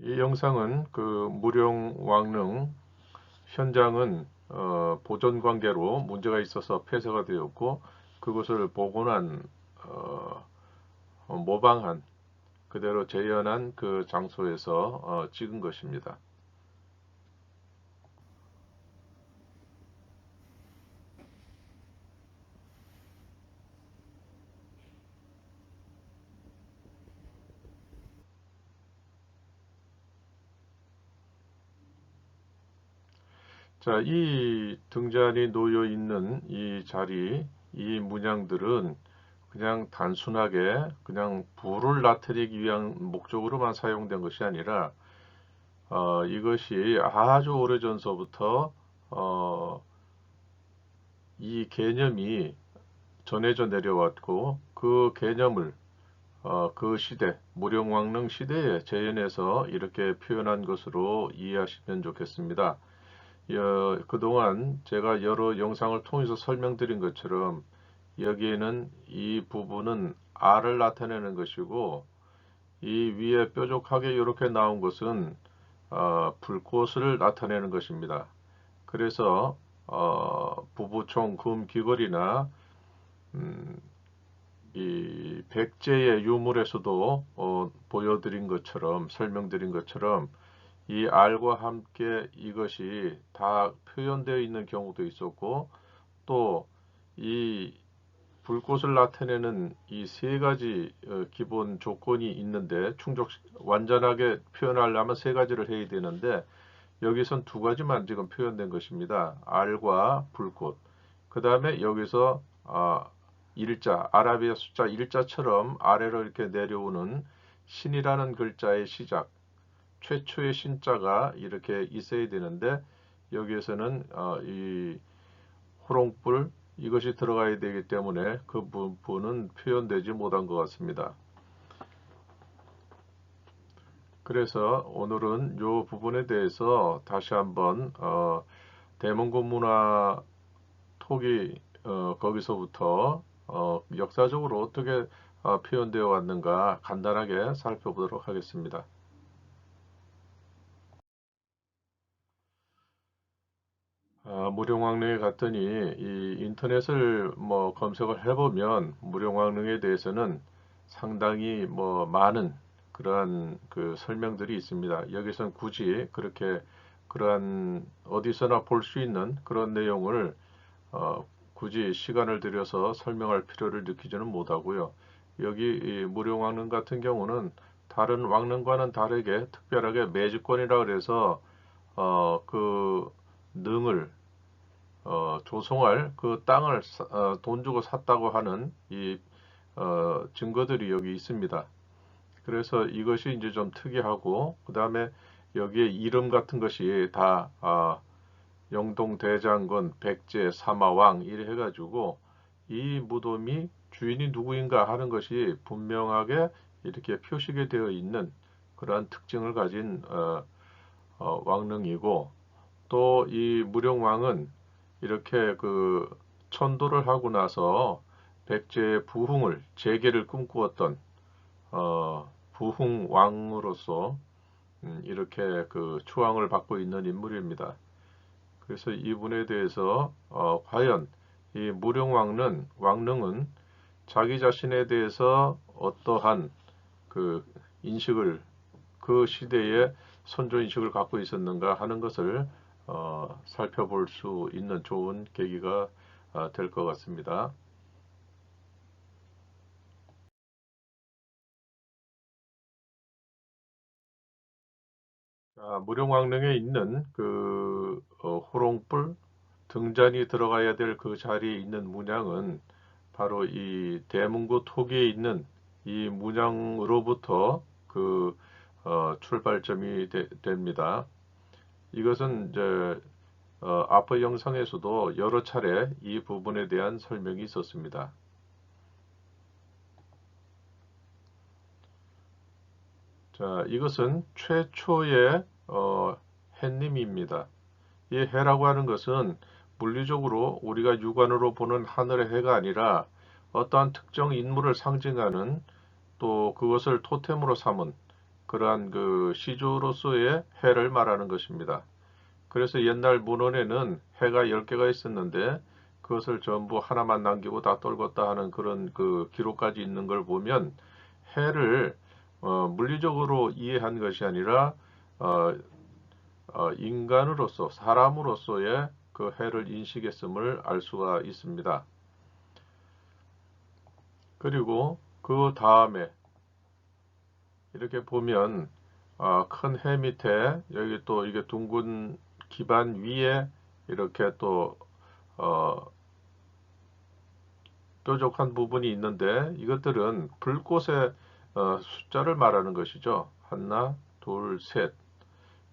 이 영상은 무령 왕릉 현장은 보존 관계로 문제가 있어서 폐쇄가 되었고, 그것을 복원한 모방한 그대로 재현한 그 장소에서 찍은 것입니다. 자, 이 등잔이 놓여 있는 이 자리, 이 문양들은 그냥 단순하게 그냥 불을 나타내기 위한 목적으로만 사용된 것이 아니라 이것이 아주 오래전서부터 이 개념이 전해져 내려왔고, 그 개념을 그 시대, 무령왕릉 시대에 재현해서 이렇게 표현한 것으로 이해하시면 좋겠습니다. 그동안 제가 여러 영상을 통해서 설명드린 것처럼 여기에는 이 부분은 알을 나타내는 것이고, 이 위에 뾰족하게 이렇게 나온 것은 불꽃을 나타내는 것입니다. 그래서 부부총 금 귀걸이나 이 백제의 유물에서도 보여드린 것처럼, 설명드린 것처럼 이 알과 함께 이것이 다 표현되어 있는 경우도 있었고, 또 이 불꽃을 나타내는 이 세 가지 기본 조건이 있는데, 완전하게 표현하려면 세 가지를 해야 되는데 여기선 두 가지만 지금 표현된 것입니다. 알과 불꽃. 그 다음에 여기서 일자, 아라비아 숫자 일자처럼 아래로 이렇게 내려오는 신이라는 글자의 시작, 최초의 신자가 이렇게 있어야 되는데, 여기에서는 이 호롱불 이것이 들어가야 되기 때문에 그 부분은 표현되지 못한 것 같습니다. 그래서 오늘은 이 부분에 대해서 다시 한번 대문고 문화 토기 거기서부터 역사적으로 어떻게 표현되어 왔는가 간단하게 살펴보도록 하겠습니다. 무령왕릉에 갔더니 이 인터넷을 검색을 해보면 무령왕릉에 대해서는 상당히 많은 그러한 그 설명들이 있습니다. 여기선 굳이 그렇게 그러한 어디서나 볼 수 있는 그런 내용을 굳이 시간을 들여서 설명할 필요를 느끼지는 못하고요. 여기 이 무령왕릉 같은 경우는 다른 왕릉과는 다르게 특별하게 매주권이라 그래서 그 능을 조성할 그 땅을 돈 주고 샀다고 하는 이 증거들이 여기 있습니다. 그래서 이것이 이제 좀 특이하고, 그 다음에 여기에 이름 같은 것이 다 영동대장군, 백제, 사마왕 이래 해가지고 이 무덤이 주인이 누구인가 하는 것이 분명하게 이렇게 표시가 되어 있는 그러한 특징을 가진 왕릉이고, 또 이 무령왕은 이렇게 그 천도를 하고 나서 백제의 부흥을 재계를 꿈꾸었던 부흥왕으로서 이렇게 그 추앙을 받고 있는 인물입니다. 그래서 이분에 대해서 과연 이 왕릉은 자기 자신에 대해서 어떠한 그 인식을, 그 시대에 선조 인식을 갖고 있었는가 하는 것을 살펴볼 수 있는 좋은 계기가 될 것 같습니다. 무령왕릉에 있는 그 호롱불 등잔이 들어가야 될 그 자리에 있는 문양은 바로 이 대문고 토기에 있는 이 문양으로부터 그 출발점이 됩니다. 이것은 이제 앞의 영상에서도 여러 차례 이 부분에 대한 설명이 있었습니다. 자, 이것은 최초의 해님입니다. 이 해라고 하는 것은 물리적으로 우리가 육안으로 보는 하늘의 해가 아니라 어떠한 특정 인물을 상징하는, 또 그것을 토템으로 삼은 그러한 그 시조로서의 해를 말하는 것입니다. 그래서 옛날 문헌에는 해가 10개가 있었는데 그것을 전부 하나만 남기고 다 떨궜다 하는 그런 그 기록까지 있는 걸 보면 해를 물리적으로 이해한 것이 아니라 어, 인간으로서 사람으로서의 그 해를 인식했음을 알 수가 있습니다. 그리고 그 다음에 이렇게 보면 큰 해 밑에 여기 또 이게 둥근 기반 위에 이렇게 또 뾰족한 부분이 있는데 이것들은 불꽃의 숫자를 말하는 것이죠. 하나, 둘, 셋.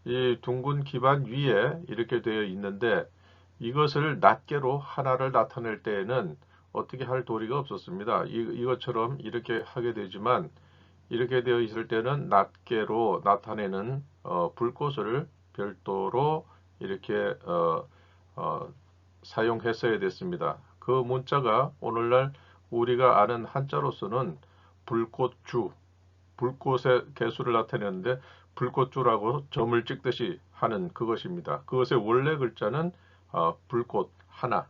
이 둥근 기반 위에 이렇게 되어 있는데 이것을 낱개로 하나를 나타낼 때에는 어떻게 할 도리가 없었습니다. 이것처럼 이렇게 하게 되지만 이렇게 되어 있을 때는 낱개로 나타내는 불꽃을 별도로 이렇게 사용했어야 됐습니다. 그 문자가 오늘날 우리가 아는 한자로서는 불꽃주, 불꽃의 개수를 나타내는데 불꽃주라고 점을 찍듯이 하는 그것입니다. 그것의 원래 글자는 불꽃 하나.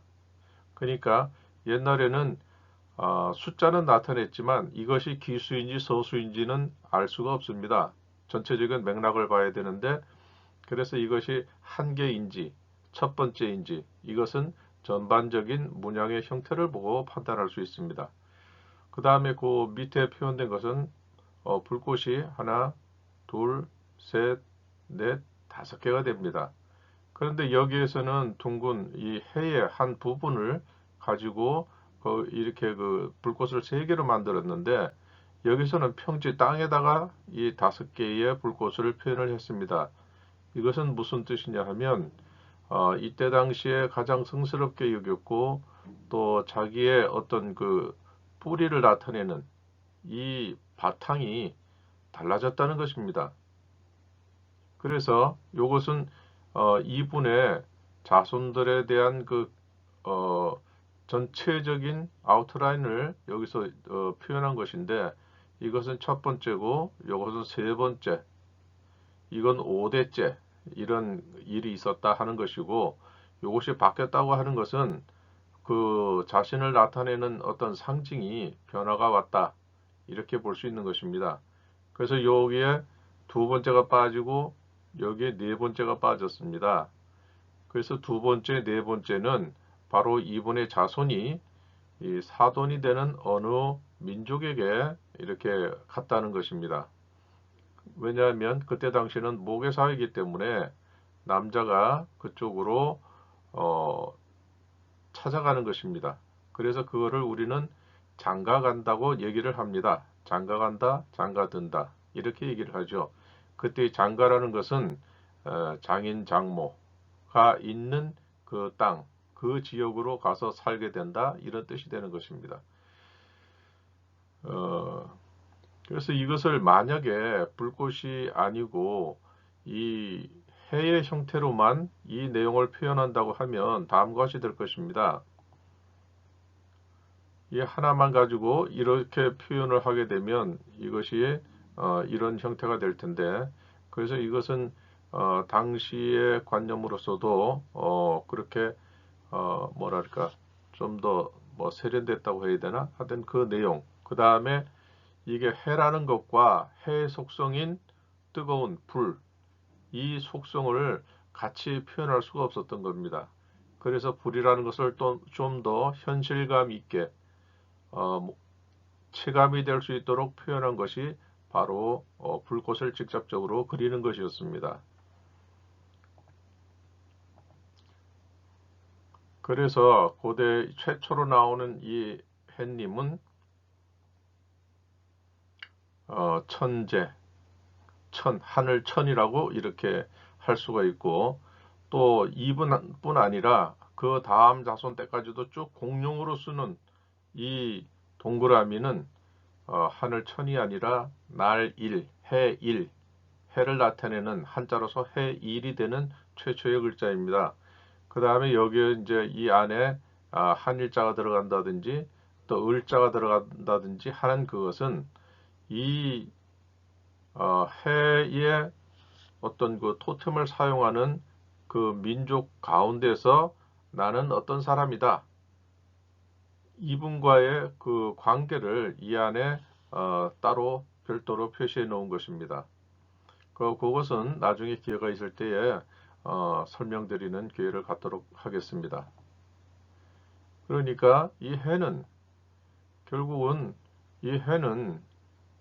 그러니까 옛날에는 숫자는 나타냈지만 이것이 기수인지 서수인지는 알 수가 없습니다. 전체적인 맥락을 봐야 되는데 그래서 이것이 한 개인지 첫 번째인지 이것은 전반적인 문양의 형태를 보고 판단할 수 있습니다. 그 다음에 그 밑에 표현된 것은 불꽃이 하나, 둘, 셋, 넷, 5개가 됩니다. 그런데 여기에서는 둥근 이 해의 한 부분을 가지고 이렇게 그 불꽃을 3개로 만들었는데 여기서는 평지 땅에다가 이 5개의 불꽃을 표현을 했습니다. 이것은 무슨 뜻이냐 하면 이때 당시에 가장 성스럽게 여겼고 또 자기의 어떤 그 뿌리를 나타내는 이 바탕이 달라졌다는 것입니다. 그래서 이것은 이분의 자손들에 대한 그 전체적인 아웃라인을 여기서 표현한 것인데 이것은 첫 번째고 이것은 세 번째, 이건 5대째 이런 일이 있었다 하는 것이고 이것이 바뀌었다고 하는 것은 그 자신을 나타내는 어떤 상징이 변화가 왔다 이렇게 볼 수 있는 것입니다. 그래서 여기에 두 번째가 빠지고 여기에 네 번째가 빠졌습니다. 그래서 두 번째, 네 번째는 바로 이분의 자손이 이 사돈이 되는 어느 민족에게 이렇게 갔다는 것입니다. 왜냐하면 그때 당시는 모계사회이기 때문에 남자가 그쪽으로 찾아가는 것입니다. 그래서 그거를 우리는 장가간다고 얘기를 합니다. 장가간다, 장가든다 이렇게 얘기를 하죠. 그때 장가라는 것은 장인 장모가 있는 그 땅, 그 지역으로 가서 살게 된다 이런 뜻이 되는 것입니다. 그래서 이것을 만약에 불꽃이 아니고 이 해의 형태로만 이 내용을 표현한다고 하면 다음과 같이 될 것입니다. 이 하나만 가지고 이렇게 표현을 하게 되면 이것이 이런 형태가 될 텐데 그래서 이것은 당시의 관념으로서도 그렇게 뭐랄까 좀 더 뭐 세련됐다고 해야 되나 하여튼 그 내용 그 다음에 이게 해라는 것과 해의 속성인 뜨거운 불 이 속성을 같이 표현할 수가 없었던 겁니다. 그래서 불이라는 것을 또 좀 더 현실감 있게 체감이 될 수 있도록 표현한 것이 바로 불꽃을 직접적으로 그리는 것이었습니다. 그래서 고대 최초로 나오는 이 해님은 천재, 하늘천이라고 이렇게 할 수가 있고 또 이분뿐 아니라 그 다음 자손 때까지도 쭉 공용으로 쓰는 이 동그라미는 하늘천이 아니라 날일, 해일, 해를 나타내는 한자로서 해일이 되는 최초의 글자입니다. 그 다음에 여기에 이제 이 안에 한일자가 들어간다든지 또 을자가 들어간다든지 하는 그것은 이 해의 어떤 그 토템을 사용하는 그 민족 가운데서 나는 어떤 사람이다. 이분과의 그 관계를 이 안에 따로 별도로 표시해 놓은 것입니다. 그것은 나중에 기회가 있을 때에 설명드리는 기회를 갖도록 하겠습니다. 그러니까 이 해는 결국은 이 해는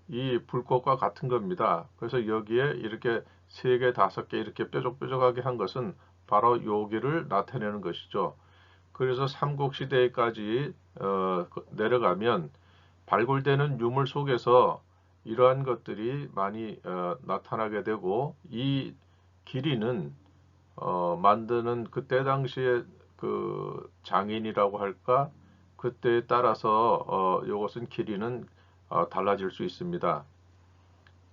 이 불꽃과 같은 겁니다. 그래서 여기에 이렇게 3개, 5개 이렇게 뾰족뾰족하게 한 것은 바로 여기를 나타내는 것이죠. 그래서 삼국시대까지 내려가면 발굴되는 유물 속에서 이러한 것들이 많이 나타나게 되고 이 길이는 만드는 그때 당시에 그 장인이라고 할까 그때에 따라서 이것은 길이는 달라질 수 있습니다.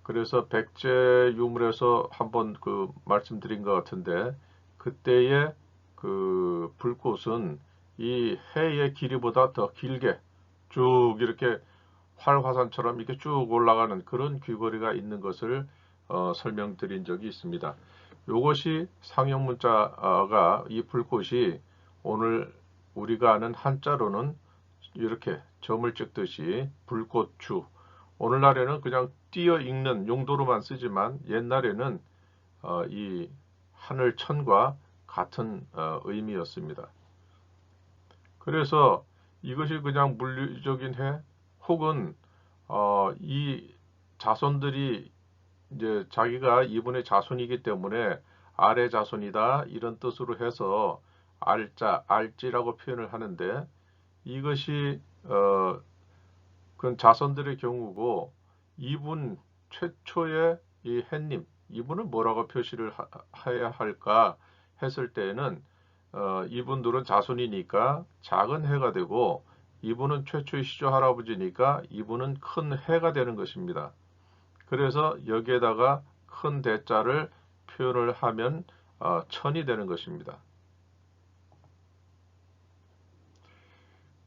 그래서 백제 유물에서 한번 그 말씀드린 것 같은데 그때의 그 불꽃은 이 해의 길이보다 더 길게 쭉 이렇게 활화산처럼 이렇게 쭉 올라가는 그런 귀걸이가 있는 것을 설명드린 적이 있습니다. 이것이 상형 문자가 이 불꽃이 오늘 우리가 아는 한자로는 이렇게 점을 찍듯이 불꽃주 오늘날에는 그냥 띄어 읽는 용도로만 쓰지만 옛날에는 이 하늘천과 같은 의미였습니다. 그래서 이것이 그냥 물리적인 해 혹은 이 자손들이 이제 자기가 이분의 자손이기 때문에 아래 자손이다 이런 뜻으로 해서 알자, 알지라고 표현을 하는데 이것이 그건 자손들의 경우고 이분 최초의 이 해님 이분은 뭐라고 표시를 해야 할까 했을 때에는 이분들은 자손이니까 작은 해가 되고 이분은 최초의 시조 할아버지니까 이분은 큰 해가 되는 것입니다. 그래서 여기에다가 큰 대자를 표현을 하면 천이 되는 것입니다.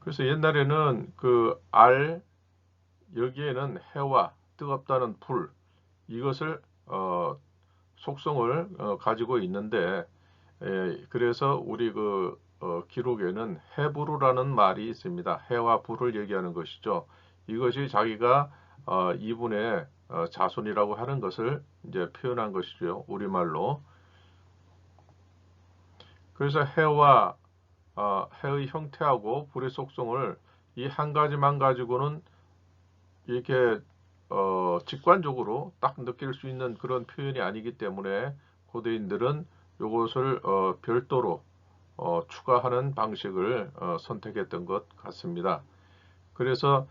그래서 옛날에는 그 여기에는 해와 뜨겁다는 불 이것을 속성을 가지고 있는데 그래서 우리 그 기록에는 해부루라는 말이 있습니다. 해와 불을 얘기하는 것이죠. 이것이 자기가 이분의 자손이라고 하는 것을 이제 표현한 것이죠. 우리말로. 그래서 해와 해의 형태하고 불의 속성을 이 한 가지만 가지고는 이렇게 직관적으로 딱 느낄 수 있는 그런 표현이 아니기 때문에 고대인들은 이것을 별도로 추가하는 방식을 선택했던 것 같습니다. 그래서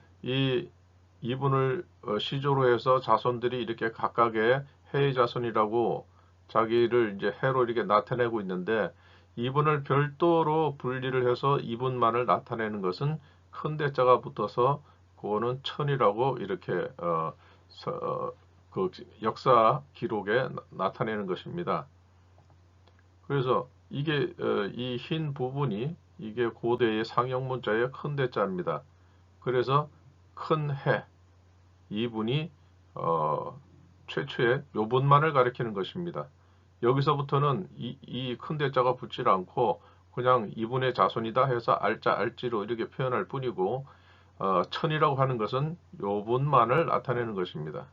이분을 시조로 해서 자손들이 이렇게 각각의 해의 자손이라고 자기를 이제 해로 이렇게 나타내고 있는데 이분을 별도로 분리를 해서 이분만을 나타내는 것은 큰 대자가 붙어서 그거는 천이라고 이렇게 그 역사 기록에 나타내는 것입니다. 그래서 이게 이 흰 부분이 이게 고대의 상형 문자의 큰 대자입니다. 그래서 큰 해 이분이 최초의 요분만을 가리키는 것입니다. 여기서부터는 이 큰 대자가 붙지 않고 그냥 이분의 자손이다 해서 알자 알지로 이렇게 표현할 뿐이고 천이라고 하는 것은 요분만을 나타내는 것입니다.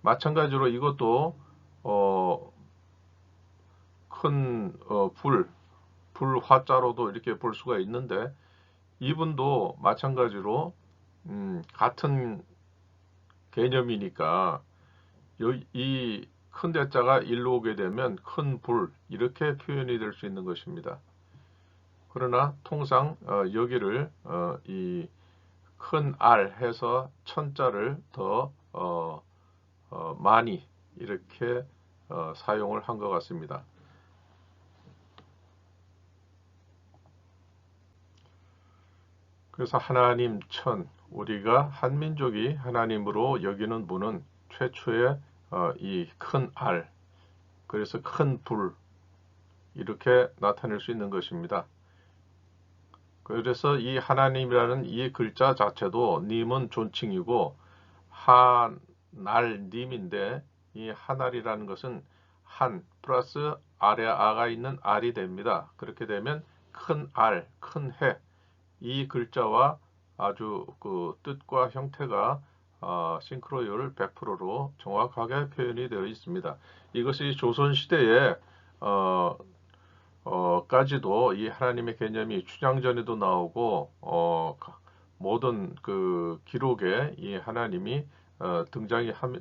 마찬가지로 이것도 큰 불화자로도 이렇게 볼 수가 있는데 이분도 마찬가지로 같은 개념이니까 이 큰 대자가 일로 오게 되면 큰 불 이렇게 표현이 될 수 있는 것입니다. 그러나 통상 여기를 이 큰 알 해서 천자를 더 많이 이렇게 사용을 한 것 같습니다. 그래서 하나님 천 우리가 한민족이 하나님으로 여기는 분은 최초의 이 큰 알 그래서 큰 불 이렇게 나타낼 수 있는 것입니다. 그래서 이 하나님이라는 이 글자 자체도 님은 존칭이고 날님인데 이 한알이라는 것은 한 플러스 아래 아가 있는 알이 됩니다. 그렇게 되면 큰 알, 큰 해, 이 글자와 아주 그 뜻과 형태가 싱크로율 100%로 정확하게 표현이 되어 있습니다. 이것이 조선시대에 까지도 이 하나님의 개념이 춘향전에도 나오고 모든 그 기록에 이 하나님이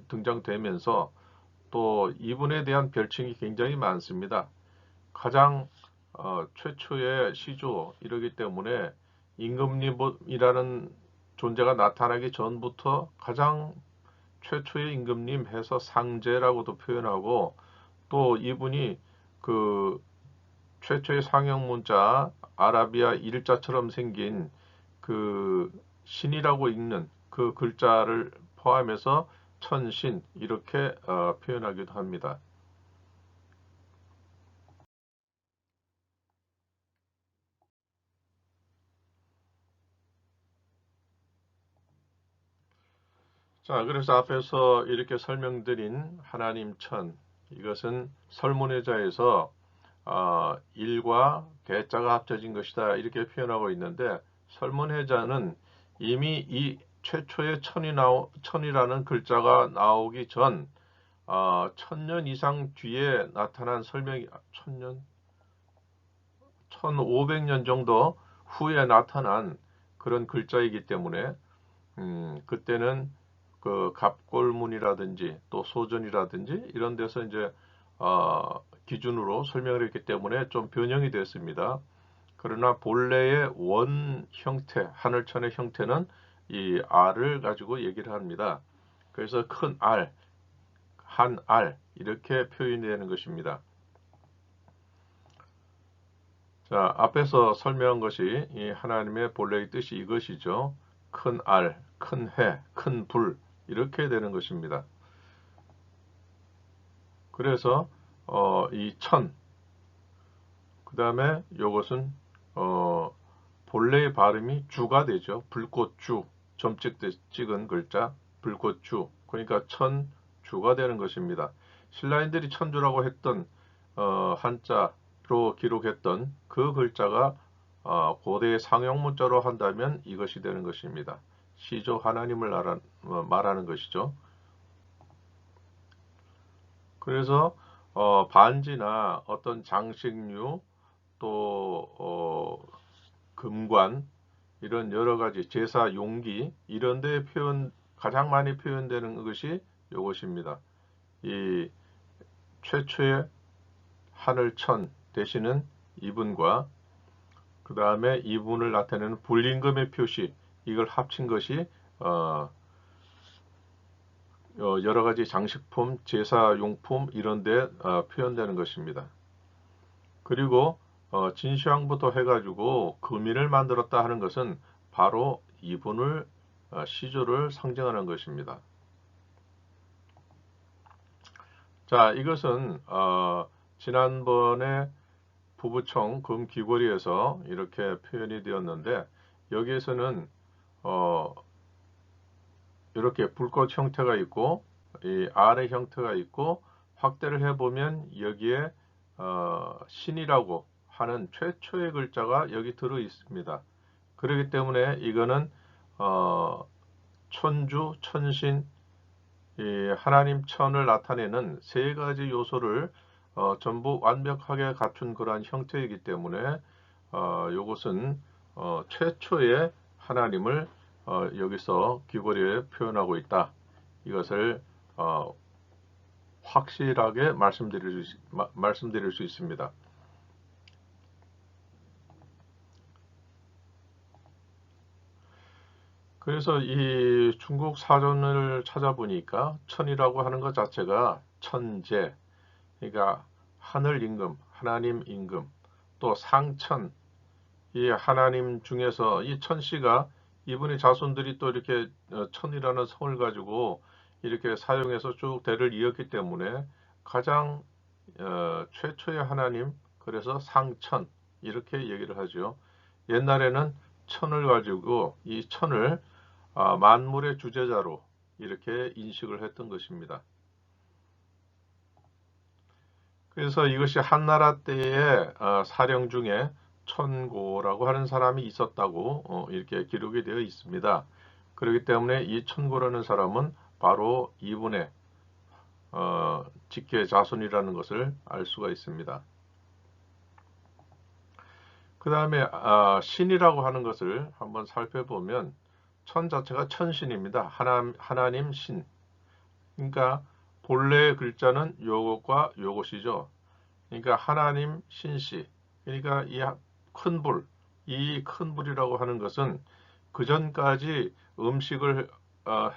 등장되면서 또 이분에 대한 별칭이 굉장히 많습니다. 가장 최초의 시조 이러기 때문에 임금님이라는 존재가 나타나기 전부터 가장 최초의 임금님 해서 상제라고도 표현하고, 또 이분이 그 최초의 상형 문자 아라비아 일자처럼 생긴 그 신이라고 읽는 그 글자를 포함해서 천신 이렇게 표현하기도 합니다. 자, 그래서 앞에서 이렇게 설명드린 하나님 천, 이것은 설문회자에서 일과 대자가 합쳐진 것이다 이렇게 표현하고 있는데, 설문회자는 이미 이 최초의 천이라는 글자가 나오기 전 1000년 이상 뒤에 나타난 설명이 1500년 정도 후에 나타난 그런 글자이기 때문에 그때는 그 갑골문이라든지 또 소전이라든지 이런 데서 이제 기준으로 설명을 했기 때문에 좀 변형이 됐습니다. 그러나 본래의 원 형태, 하늘천의 형태는 이 알을 가지고 얘기를 합니다. 그래서 큰 알, 한 알 이렇게 표현이 되는 것입니다. 자, 앞에서 설명한 것이 이 하나님의 본래의 뜻이 이것이죠. 큰 알, 큰 해, 큰 불 이렇게 되는 것입니다. 그래서 이 천, 그 다음에 이것은 본래의 발음이 주가 되죠. 불꽃주, 점 찍은 글자 불꽃주, 그러니까 천주가 되는 것입니다. 신라인들이 천주라고 했던 한자로 기록했던 그 글자가 고대의 상형문자로 한다면 이것이 되는 것입니다. 시조 하나님을 말하는 것이죠. 그래서 반지나 어떤 장식류 또 금관 이런 여러 가지 제사 용기 이런 데 가장 많이 표현되는 것이 이것입니다. 이 최초의 하늘천 되시는 이분과 그 다음에 이분을 나타내는 불임금의 표시, 이걸 합친 것이 여러 가지 장식품, 제사용품 이런 데 표현되는 것입니다. 그리고 진시황부터 해가지고 금인을 만들었다 하는 것은 바로 이분을 시조를 상징하는 것입니다. 자, 이것은 지난번에 부부청 금귀걸이에서 이렇게 표현이 되었는데, 여기에서는 이렇게 불꽃 형태가 있고 이 알의 형태가 있고, 확대를 해보면 여기에 신이라고 하는 최초의 글자가 여기 들어 있습니다. 그렇기 때문에 이거는 천주, 천신, 이 하나님 천을 나타내는 세 가지 요소를 전부 완벽하게 갖춘 그러한 형태이기 때문에 이것은 최초의 하나님을 여기서 귀걸이에 표현하고 있다. 이것을 확실하게 말씀드릴 수 있습니다. 그래서 이 중국 사전을 찾아보니까 천이라고 하는 것 자체가 천재, 그러니까 하늘 임금, 하나님 임금, 또 상천, 이 하나님 중에서 이 천씨가 이분의 자손들이 또 이렇게 천이라는 성을 가지고 이렇게 사용해서 쭉 대를 이었기 때문에 가장 최초의 하나님, 그래서 상천 이렇게 얘기를 하죠. 옛날에는 천을 가지고 이 천을 만물의 주제자로, 이렇게 인식을 했던 것입니다. 그래서 이것이 한나라 때의 사령 중에 천고라고 하는 사람이 있었다고 이렇게 기록이 되어 있습니다. 그렇기 때문에 이 천고라는 사람은 바로 이분의 직계 자손이라는 것을 알 수가 있습니다. 그 다음에 신이라고 하는 것을 한번 살펴보면 천 자체가 천신입니다. 하나님 신. 그러니까 본래의 글자는 요것과 요것이죠. 그러니까 하나님 신씨. 그러니까 이 큰 불, 이 큰 불이라고 하는 것은 그 전까지 음식을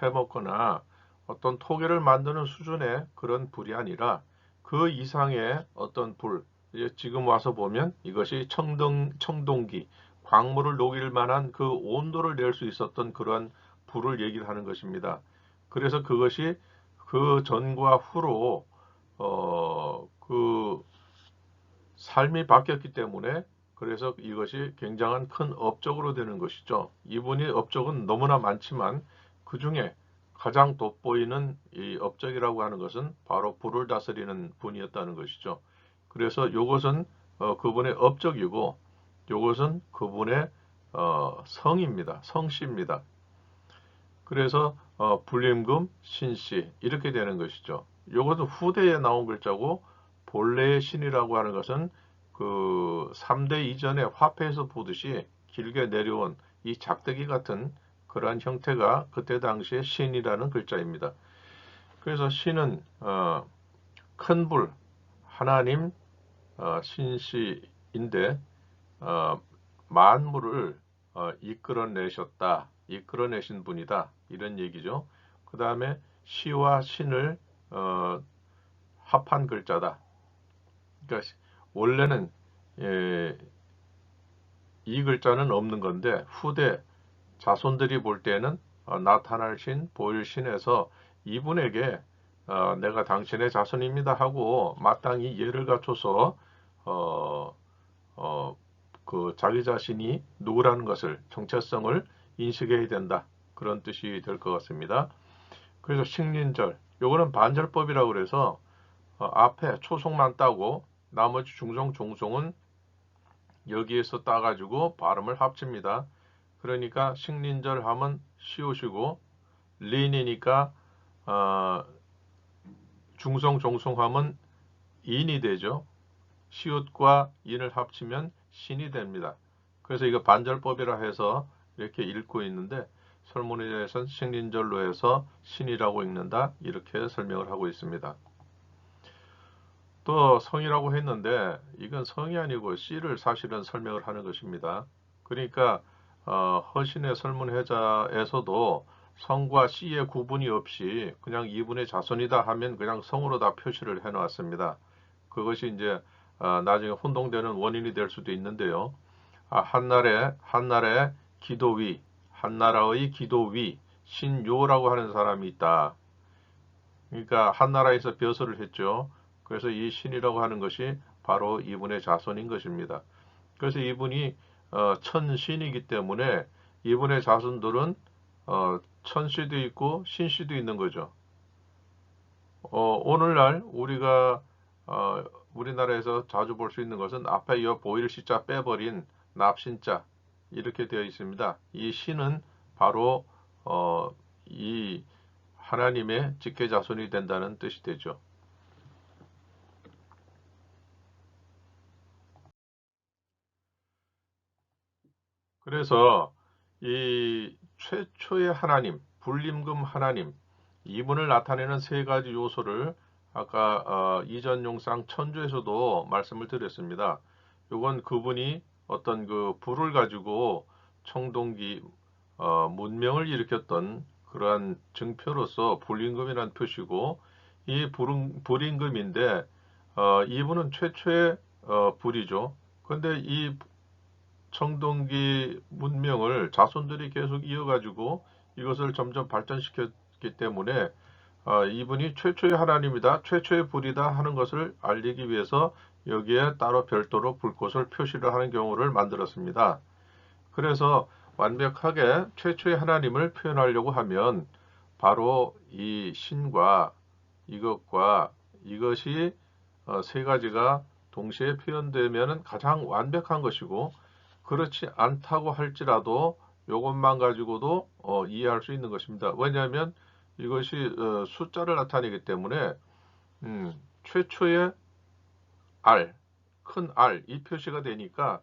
해먹거나 어떤 토기를 만드는 수준의 그런 불이 아니라 그 이상의 어떤 불, 지금 와서 보면 이것이 청동기, 광물을 녹일 만한 그 온도를 낼 수 있었던 그런 불을 얘기를 하는 것입니다. 그래서 그것이 그 전과 후로 그 삶이 바뀌었기 때문에 그래서 이것이 굉장한 큰 업적으로 되는 것이죠. 이분이 업적은 너무나 많지만 그 중에 가장 돋보이는 이 업적이라고 하는 것은 바로 불을 다스리는 분이었다는 것이죠. 그래서 이것은 그분의 업적이고 이것은 그분의 성입니다. 성씨입니다. 그래서 불림금, 신씨 이렇게 되는 것이죠. 이것은 후대에 나온 글자고 본래의 신이라고 하는 것은 그 3대 이전에 화폐에서 보듯이 길게 내려온 이 작대기 같은 그러한 형태가 그때 당시에 신이라는 글자입니다. 그래서 신은 큰 불, 하나님 신씨인데 만물을 이끌어내셨다. 이끌어내신 분이다. 이런 얘기죠. 그 다음에 시와 신을 합한 글자다. 그러니까 원래는 이 글자는 없는 건데 후대 자손들이 볼 때는 나타날 신, 보일 신에서 이분에게 내가 당신의 자손입니다 하고 마땅히 예를 갖춰서 그 자기 자신이 누구라는 것을 정체성을 인식해야 된다. 그런 뜻이 될 것 같습니다. 그래서 식린절, 요거는 반절법이라고 그래서 앞에 초성만 따고 나머지 중성, 종성은 여기에서 따가지고 발음을 합칩니다. 그러니까 식린절 하면 시옷이고 린이니까 중성, 종성 하면 인이 되죠. 시옷과 인을 합치면 신이 됩니다. 그래서 이거 반절법이라 해서 이렇게 읽고 있는데 설문에서는 식린절로 해서 신이라고 읽는다 이렇게 설명을 하고 있습니다. 또 성이라고 했는데 이건 성이 아니고 씨를 사실은 설명을 하는 것입니다. 그러니까 허신의 설문해자에서도 성과 씨의 구분이 없이 그냥 이분의 자손이다 하면 그냥 성으로 다 표시를 해놓았습니다. 그것이 이제 나중에 혼동되는 원인이 될 수도 있는데요. 한나라의 기도위, 한나라의 기도위, 신요라고 하는 사람이 있다. 그러니까 한나라에서 벼슬을 했죠. 그래서 이 신이라고 하는 것이 바로 이분의 자손인 것입니다. 그래서 이분이 천신이기 때문에 이분의 자손들은 천씨도 있고 신씨도 있는 거죠. 오늘날 우리가 우리나라에서 자주 볼 수 있는 것은 앞에 이 보일 시자 빼버린 납신자 이렇게 되어 있습니다. 이 신은 바로 이 하나님의 직계 자손이 된다는 뜻이 되죠. 그래서 이 최초의 하나님, 불림금 하나님, 이분을 나타내는 세 가지 요소를 아까 이전 용상 천주에서도 말씀을 드렸습니다. 이건 그분이 어떤 그 불을 가지고 청동기 문명을 일으켰던 그러한 증표로서 불임금이라는 표시고 이 불임금인데 이분은 최초의 불이죠. 그런데 이 청동기 문명을 자손들이 계속 이어가지고 이것을 점점 발전시켰기 때문에 이분이 최초의 하나님이다, 최초의 불이다 하는 것을 알리기 위해서 여기에 따로 별도로 불꽃을 표시를 하는 경우를 만들었습니다. 그래서 완벽하게 최초의 하나님을 표현하려고 하면 바로 이 신과 이것과 이것이 세 가지가 동시에 표현되면 가장 완벽한 것이고, 그렇지 않다고 할지라도 이것만 가지고도 이해할 수 있는 것입니다. 왜냐하면 이것이 숫자를 나타내기 때문에 최초의 R, 큰 R, 이 표시가 되니까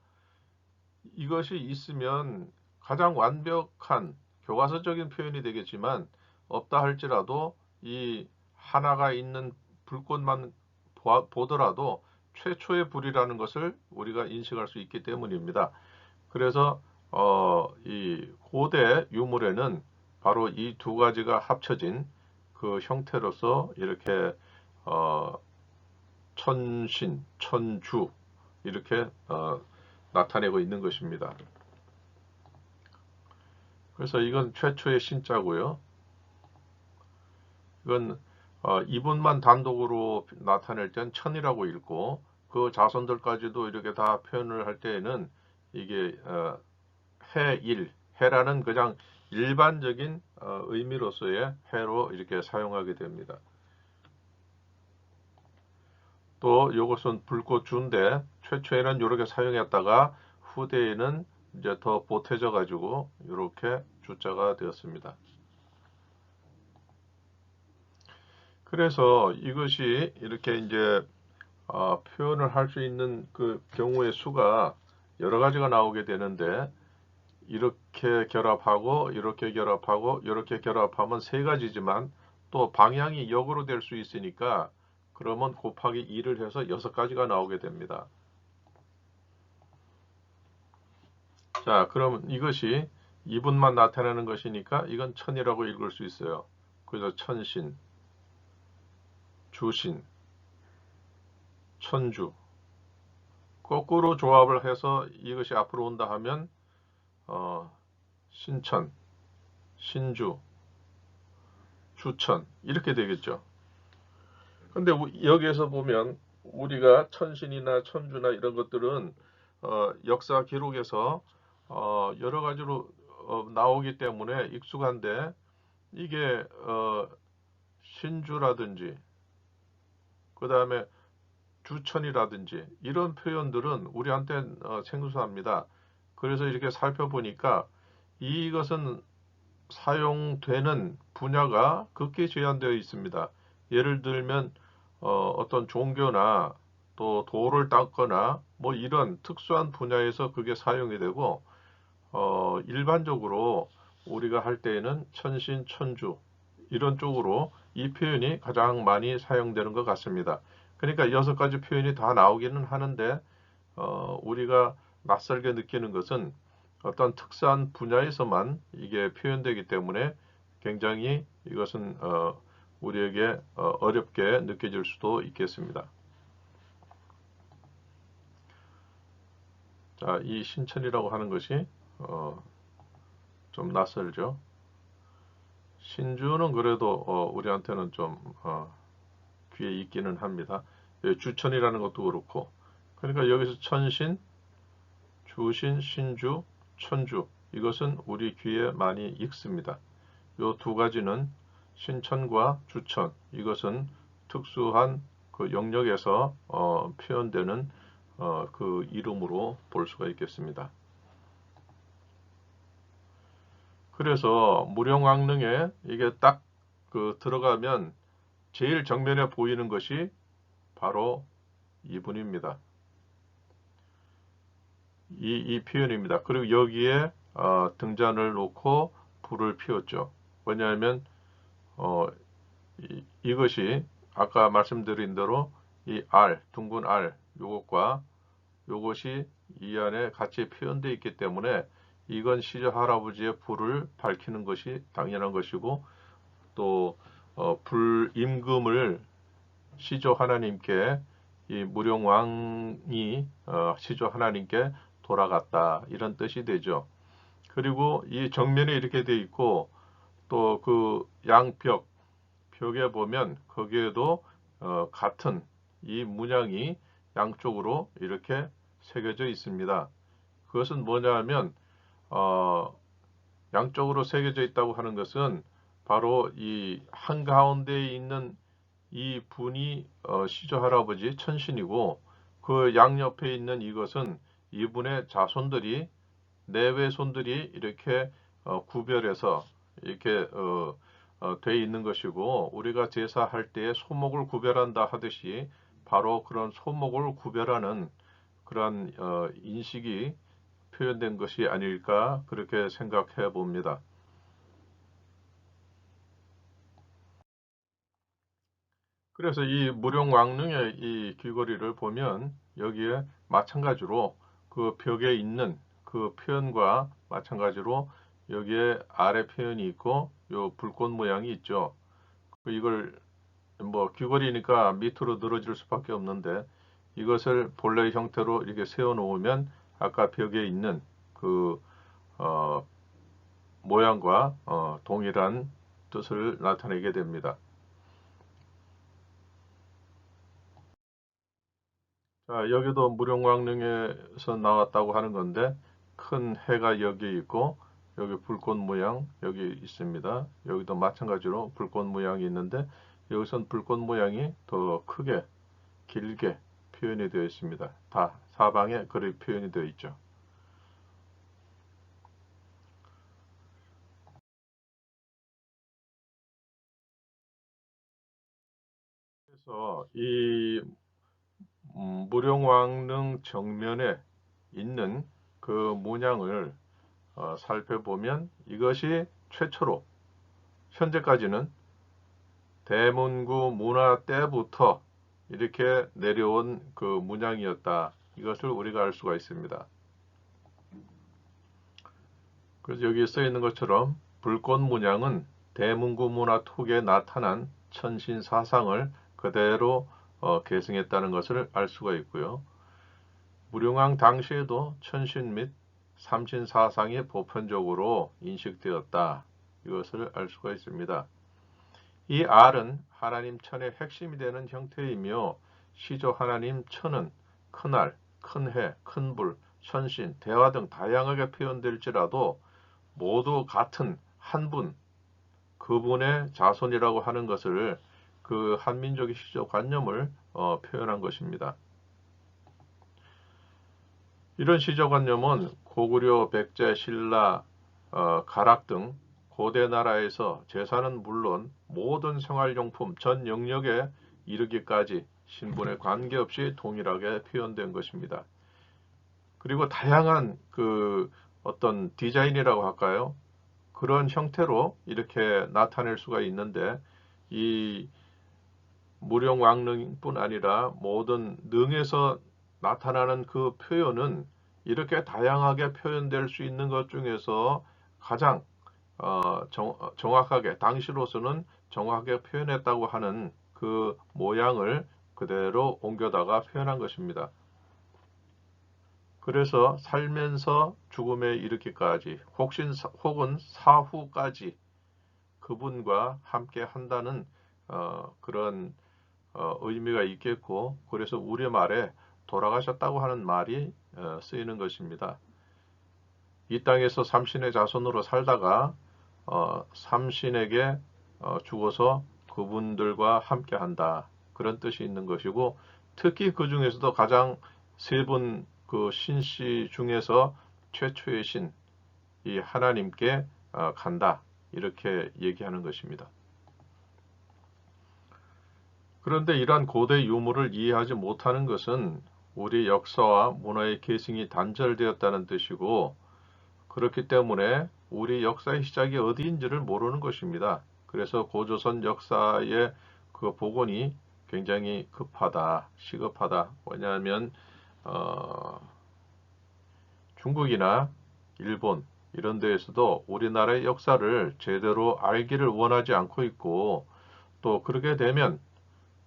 이것이 있으면 가장 완벽한 교과서적인 표현이 되겠지만, 없다 할지라도 이 하나가 있는 불꽃만 보더라도 최초의 불이라는 것을 우리가 인식할 수 있기 때문입니다. 그래서 이 고대 유물에는 바로 이 두 가지가 합쳐진 그 형태로서 이렇게 천신, 천주 이렇게 나타내고 있는 것입니다. 그래서 이건 최초의 신자고요. 이건 이분만 단독으로 나타낼 땐 천이라고 읽고, 그 자손들까지도 이렇게 다 표현을 할 때에는 이게 해일, 해라는 그냥 일반적인 의미로서의 해로 이렇게 사용하게 됩니다. 또 이것은 불꽃주인데, 최초에는 이렇게 사용했다가 후대에는 이제 더 보태져 가지고 이렇게 주자가 되었습니다. 그래서 이것이 이렇게 이제 표현을 할 수 있는 그 경우의 수가 여러 가지가 나오게 되는데, 이렇게 결합하고 이렇게 결합하고 이렇게 결합하면 세 가지지만 또 방향이 역으로 될 수 있으니까 그러면 곱하기 2를 해서 6가지가 나오게 됩니다. 자, 그럼 이것이 이분만 나타내는 것이니까 이건 천이라고 읽을 수 있어요. 그래서 천신, 주신, 천주. 거꾸로 조합을 해서 이것이 앞으로 온다 하면 신천, 신주, 주천 이렇게 되겠죠. 근데 여기에서 보면 우리가 천신이나 천주나 이런 것들은 역사 기록에서 여러 가지로 나오기 때문에 익숙한데, 이게 신주라든지 그 다음에 주천이라든지 이런 표현들은 우리한테 생소합니다. 그래서 이렇게 살펴보니까 이것은 사용되는 분야가 극히 제한되어 있습니다. 예를 들면 어떤 종교나 또 돌을 닦거나 뭐 이런 특수한 분야에서 그게 사용이 되고, 일반적으로 우리가 할 때에는 천신, 천주 이런 쪽으로 이 표현이 가장 많이 사용되는 것 같습니다. 그러니까 6가지 표현이 다 나오기는 하는데, 우리가 낯설게 느끼는 것은 어떤 특수한 분야에서만 이게 표현되기 때문에 굉장히 이것은 우리에게 어렵게 느껴질 수도 있겠습니다. 자, 이 신천이라고 하는 것이 좀 낯설죠. 신주는 그래도 우리한테는 좀 귀에 있기는 합니다. 주천이라는 것도 그렇고, 그러니까 여기서 천신, 주신, 신주, 천주 이것은 우리 귀에 많이 익습니다. 이 두 가지는 신천과 주천 이것은 특수한 그 영역에서 표현되는 그 이름으로 볼 수가 있겠습니다. 그래서 무령왕릉에 이게 딱 그 들어가면 제일 정면에 보이는 것이 바로 이분입니다. 이 표현입니다. 그리고 여기에 등잔을 놓고 불을 피웠죠. 왜냐하면 이것이 아까 말씀드린 대로 이 R, 둥근 R 요것과 요것이 이 안에 같이 표현되어 있기 때문에 이건 시조 할아버지의 불을 밝히는 것이 당연한 것이고, 또 불 임금을 시조 하나님께 이 무령왕이 시조 하나님께 돌아갔다 이런 뜻이 되죠. 그리고 이 정면에 이렇게 되어 있고, 또 그 양벽 벽에 보면 거기에도 같은 이 문양이 양쪽으로 이렇게 새겨져 있습니다. 그것은 뭐냐 하면 양쪽으로 새겨져 있다고 하는 것은 바로 이 한가운데에 있는 이 분이 시조 할아버지 천신이고, 그 양옆에 있는 이것은 이분의 자손들이, 내외손들이 이렇게 구별해서 이렇게 돼 있는 것이고, 우리가 제사할 때에 소목을 구별한다 하듯이 바로 그런 소목을 구별하는 그러한 인식이 표현된 것이 아닐까, 그렇게 생각해 봅니다. 그래서 이 무령왕릉의 이 귀걸이를 보면 여기에 마찬가지로 그 벽에 있는 그 표현과 마찬가지로 여기에 아래 표현이 있고 요 불꽃 모양이 있죠. 이걸 뭐 귀걸이니까 밑으로 늘어질 수밖에 없는데, 이것을 본래 형태로 이렇게 세워 놓으면 아까 벽에 있는 그 모양과 동일한 뜻을 나타내게 됩니다. 자, 여기도 무령왕릉에서 나왔다고 하는 건데, 큰 해가 여기 있고 여기 불꽃 모양 여기 있습니다. 여기도 마찬가지로 불꽃 모양이 있는데, 여기선 불꽃 모양이 더 크게 길게 표현이 되어 있습니다. 다 사방에 그리 표현이 되어 있죠. 그래서 이 무령왕릉 정면에 있는 그 문양을 살펴보면, 이것이 최초로 현재까지는 대문구 문화 때부터 이렇게 내려온 그 문양이었다. 이것을 우리가 알 수가 있습니다. 그래서 여기 써 있는 것처럼 불꽃 문양은 대문구 문화 톡에 나타난 천신 사상을 그대로 계승했다는 것을 알 수가 있고요. 무령왕 당시에도 천신 및 삼신 사상이 보편적으로 인식되었다. 이것을 알 수가 있습니다. 이 R은 하나님 천의 핵심이 되는 형태이며, 시조 하나님 천은 큰알, 큰해, 큰불, 천신, 대화 등 다양하게 표현될지라도 모두 같은 한 분, 그분의 자손이라고 하는 것을, 그 한민족의 시조 관념을 표현한 것입니다. 이런 시조관념은 고구려, 백제, 신라, 가락 등 고대 나라에서 제사는 물론 모든 생활용품 전 영역에 이르기까지 신분에 관계없이 동일하게 표현된 것입니다. 그리고 다양한 그 어떤 디자인이라고 할까요? 그런 형태로 이렇게 나타낼 수가 있는데, 이 무령왕릉뿐 아니라 모든 능에서 나타나는 그 표현은 이렇게 다양하게 표현될 수 있는 것 중에서 가장 정확하게, 당시로서는 정확하게 표현했다고 하는 그 모양을 그대로 옮겨다가 표현한 것입니다. 그래서 살면서 죽음에 이르기까지 혹은 사후까지 그분과 함께 한다는 그런 의미가 있겠고, 그래서 우리말에 돌아가셨다고 하는 말이 쓰이는 것입니다. 이 땅에서 삼신의 자손으로 살다가 삼신에게 죽어서 그분들과 함께 한다, 그런 뜻이 있는 것이고, 특히 그 중에서도 가장 세 분 그 신씨 중에서 최초의 신, 이 하나님께 간다, 이렇게 얘기하는 것입니다. 그런데 이러한 고대 유물을 이해하지 못하는 것은 우리 역사와 문화의 계승이 단절되었다는 뜻이고, 그렇기 때문에 우리 역사의 시작이 어디인지를 모르는 것입니다. 그래서 고조선 역사의 그 복원이 굉장히 급하다, 시급하다. 왜냐하면 중국이나 일본 이런 데에서도 우리나라의 역사를 제대로 알기를 원하지 않고 있고, 또 그렇게 되면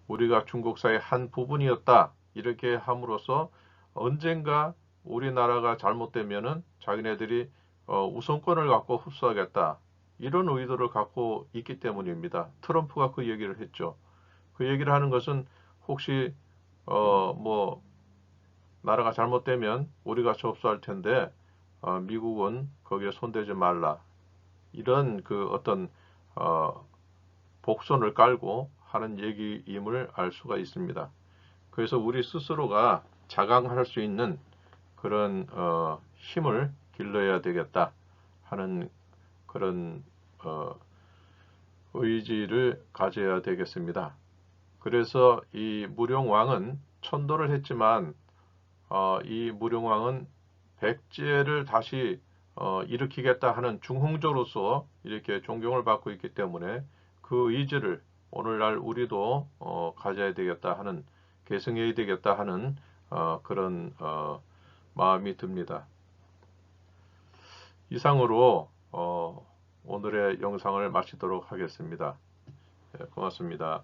우리가 중국사의 한 부분이었다, 이렇게 함으로써 언젠가 우리나라가 잘못되면은 자기네들이 우선권을 갖고 흡수하겠다, 이런 의도를 갖고 있기 때문입니다. 트럼프가 그 얘기를 했죠. 그 얘기를 하는 것은 혹시 뭐 나라가 잘못되면 우리가 접수할 텐데 미국은 거기에 손대지 말라, 이런 그 어떤 복선을 깔고 하는 얘기임을 알 수가 있습니다. 그래서 우리 스스로가 자강할 수 있는 그런 힘을 길러야 되겠다 하는 그런 의지를 가져야 되겠습니다. 그래서 이 무룡왕은 천도를 했지만 이 무룡왕은 백제를 다시 일으키겠다 하는 중흥조로서 이렇게 존경을 받고 있기 때문에 그 의지를 오늘날 우리도 가져야 되겠다 하는, 계승해야 되겠다 하는 그런 마음이 듭니다. 이상으로 오늘의 영상을 마치도록 하겠습니다. 네, 고맙습니다.